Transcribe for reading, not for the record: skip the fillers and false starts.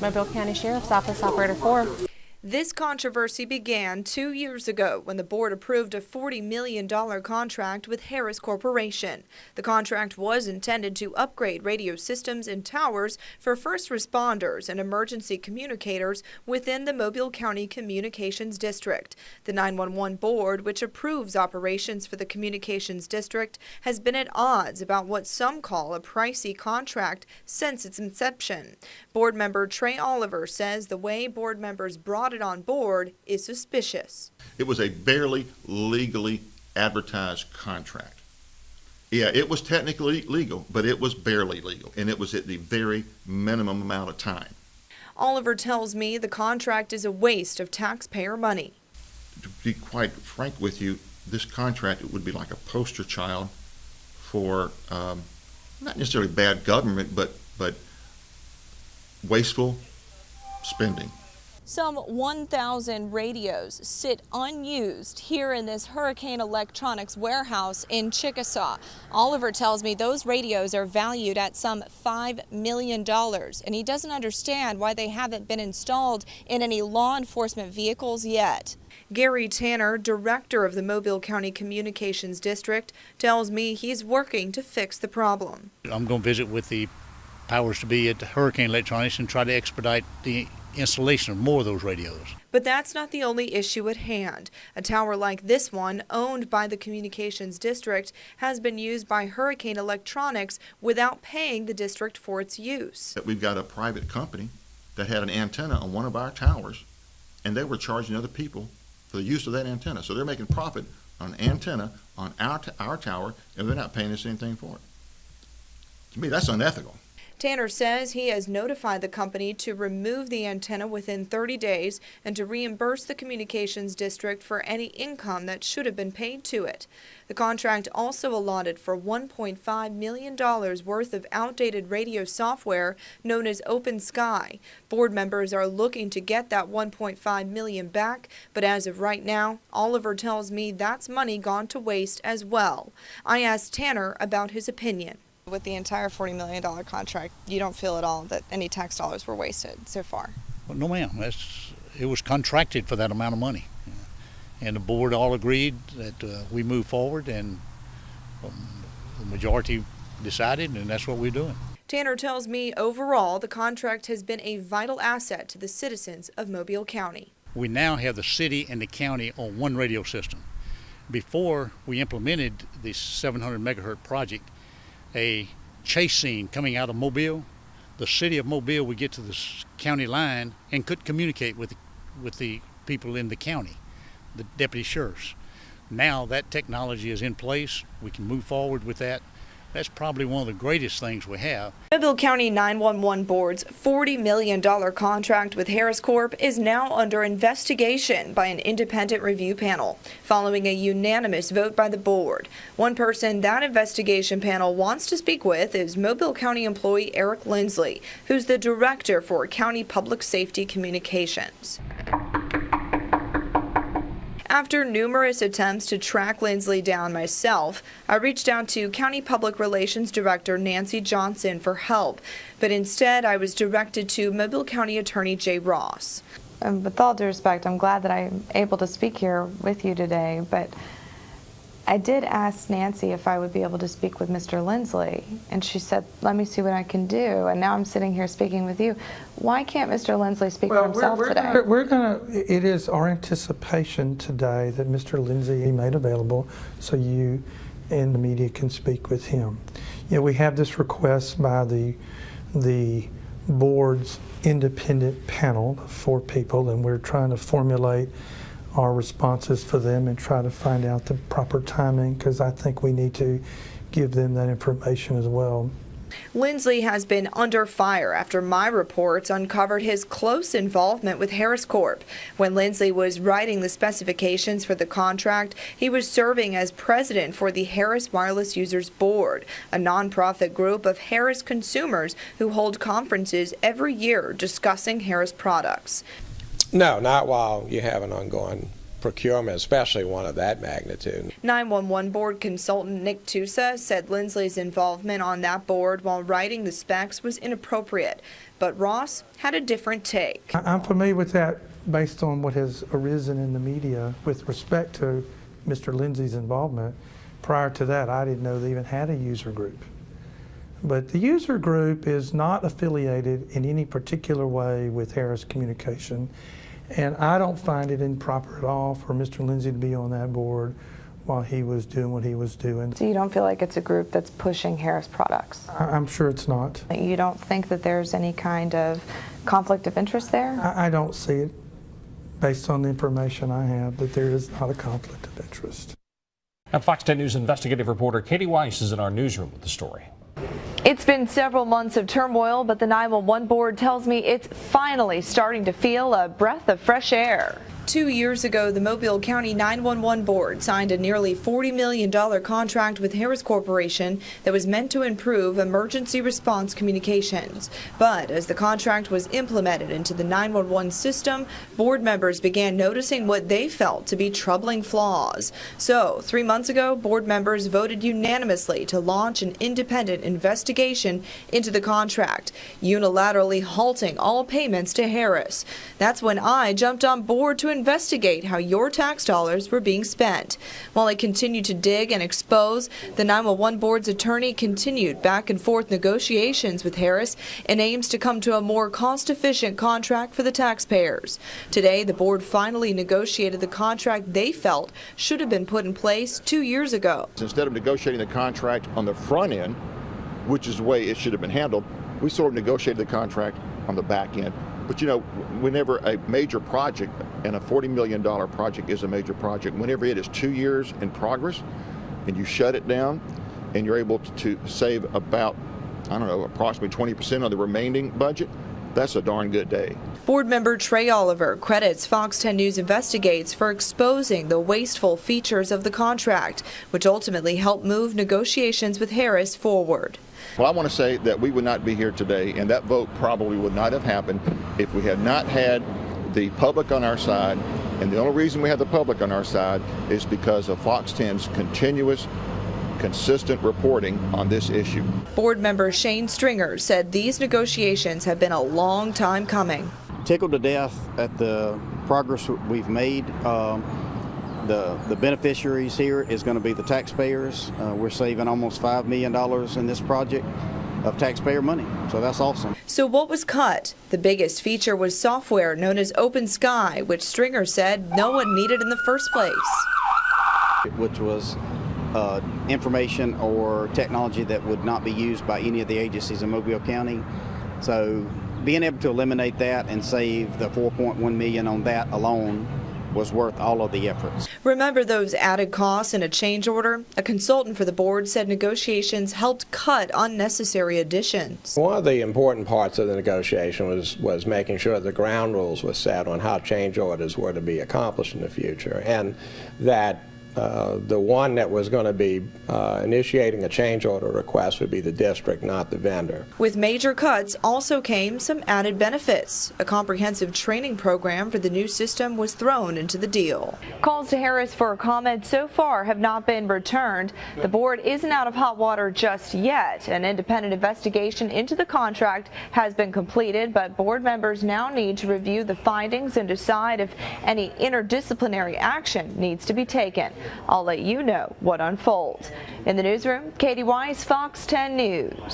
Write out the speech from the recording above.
Mobile County Sheriff's Office, Operator 4. This controversy began 2 years ago when the board approved a $40 million contract with Harris Corporation. The contract was intended to upgrade radio systems and towers for first responders and emergency communicators within the Mobile County Communications District. The 911 board, which approves operations for the Communications District, has been at odds about what some call a pricey contract since its inception. Board member Trey Oliver says the way board members brought it on board is suspicious. It was a barely legally advertised contract. Yeah, it was technically legal, but it was barely legal, and it was at the very minimum amount of time. Oliver tells me the contract is a waste of taxpayer money. To be quite frank with you, this contract would be like a poster child for not necessarily bad government, but wasteful spending. Some 1,000 radios sit unused here in this Hurricane Electronics warehouse in Chickasaw. Oliver tells me those radios are valued at some $5 million, and he doesn't understand why they haven't been installed in any law enforcement vehicles yet. Gary Tanner, director of the Mobile County Communications District, tells me he's working to fix the problem. I'm going to visit with the powers to be at Hurricane Electronics and try to expedite the installation of more of those radios. But that's not the only issue at hand. A tower like this one, owned by the Communications District, has been used by Hurricane Electronics without paying the district for its use. We've got a private company that had an antenna on one of our towers, and they were charging other people for the use of that antenna. So they're making profit on an antenna on our tower, and they're not paying us anything for it. To me, that's unethical. Tanner says he has notified the company to remove the antenna within 30 days and to reimburse the Communications District for any income that should have been paid to it. The contract also allotted for $1.5 million worth of outdated radio software known as Open Sky. Board members are looking to get that $1.5 million back, but as of right now, Oliver tells me that's money gone to waste as well. I asked Tanner about his opinion. With the entire $40 million contract, you don't feel at all that any tax dollars were wasted so far? Well, no, ma'am. It was contracted for that amount of money. And the board all agreed that we move forward, and the majority decided, and that's what we're doing. Tanner tells me overall the contract has been a vital asset to the citizens of Mobile County. We now have the city and the county on one radio system. Before we implemented this 700 megahertz project, a chase scene coming out of Mobile, the city of Mobile would get to the county line and could communicate with the people in the county, the deputy sheriffs. Now that technology is in place. We can move forward with that. That's probably one of the greatest things we have. Mobile County 911 Board's $40 million contract with Harris Corp is now under investigation by an independent review panel, following a unanimous vote by the board. One person that investigation panel wants to speak with is Mobile County employee Eric Lindsley, who's the director for County Public Safety Communications. After numerous attempts to track Lindsley down myself, I reached out to County Public Relations Director Nancy Johnson for help, but instead I was directed to Mobile County Attorney Jay Ross. With all due respect, I'm glad that I'm able to speak here with you today, but I did ask Nancy if I would be able to speak with Mr. Lindsley, and she said, let me see what I can do, and now I'm sitting here speaking with you. Why can't Mr. Lindsley speak for himself today? It is our anticipation today that Mr. Lindsley be made available so you and the media can speak with him. You know, we have this request by the board's independent panel of 4 people, and we're trying to formulate our responses for them and try to find out the proper timing, because I think we need to give them that information as well. Lindsley has been under fire after my reports uncovered his close involvement with Harris Corp. When Lindsley was writing the specifications for the contract, he was serving as president for the Harris Wireless Users Board, a nonprofit group of Harris consumers who hold conferences every year discussing Harris products. No, not while you have an ongoing procurement, especially one of that magnitude. 911 board consultant Nick Tusa said Lindsley's involvement on that board while writing the specs was inappropriate, but Ross had a different take. I'm familiar with that based on what has arisen in the media with respect to Mr. Lindsay's involvement. Prior to that, I didn't know they even had a user group. But the user group is not affiliated in any particular way with Harris Communication, and I don't find it improper at all for Mr. Lindsay to be on that board while he was doing what he was doing. So you don't feel like it's a group that's pushing Harris products? I'm sure it's not. You don't think that there's any kind of conflict of interest there? I don't see it, based on the information I have, that there is not a conflict of interest. And Fox 10 News investigative reporter Katie Weiss is in our newsroom with the story. It's been several months of turmoil, but the 911 board tells me it's finally starting to feel a breath of fresh air. 2 years ago, the Mobile County 911 Board signed a nearly $40 million contract with Harris Corporation that was meant to improve emergency response communications. But as the contract was implemented into the 911 system, board members began noticing what they felt to be troubling flaws. So 3 months ago, board members voted unanimously to launch an independent investigation into the contract, unilaterally halting all payments to Harris. That's when I jumped on board to investigate how your tax dollars were being spent. While I continued to dig and expose, the 911 board's attorney continued back and forth negotiations with Harris in aims to come to a more cost-efficient contract for the taxpayers. Today, the board finally negotiated the contract they felt should have been put in place 2 years ago. Instead of negotiating the contract on the front end, which is the way it should have been handled, we sort of negotiated the contract on the back end. But you know, whenever a major project, and a $40 million project is a major project, whenever it is 2 years in progress and you shut it down and you're able to save about, I don't know, approximately 20% on the remaining budget, that's a darn good day. Board member Trey Oliver credits Fox 10 News Investigates for exposing the wasteful features of the contract, which ultimately helped move negotiations with Harris forward. Well, I want to say that we would not be here today, and that vote probably would not have happened if we had not had the public on our side. And the only reason we have the public on our side is because of Fox 10's continuous, consistent reporting on this issue. Board member Shane Stringer said these negotiations have been a long time coming. Tickled to death at the progress we've made. The beneficiaries here is going to be the taxpayers. We're saving almost $5 million in this project of taxpayer money, so that's awesome. So what was cut? The biggest feature was software known as Open Sky, which Stringer said no one needed in the first place. Which was information or technology that would not be used by any of the agencies in Mobile County. So being able to eliminate that and save the $4.1 million on that alone was worth all of the efforts. Remember those added costs in a change order? A consultant for the board said negotiations helped cut unnecessary additions. One of the important parts of the negotiation was making sure the ground rules were set on how change orders were to be accomplished in the future, and that the one that was going to be initiating a change order request would be the district, not the vendor. With major cuts also came some added benefits. A comprehensive training program for the new system was thrown into the deal. Calls to Harris for comment so far have not been returned. The board isn't out of hot water just yet. An independent investigation into the contract has been completed, but board members now need to review the findings and decide if any interdisciplinary action needs to be taken. I'll let you know what unfolds. In the newsroom, Katie Weiss, Fox 10 News.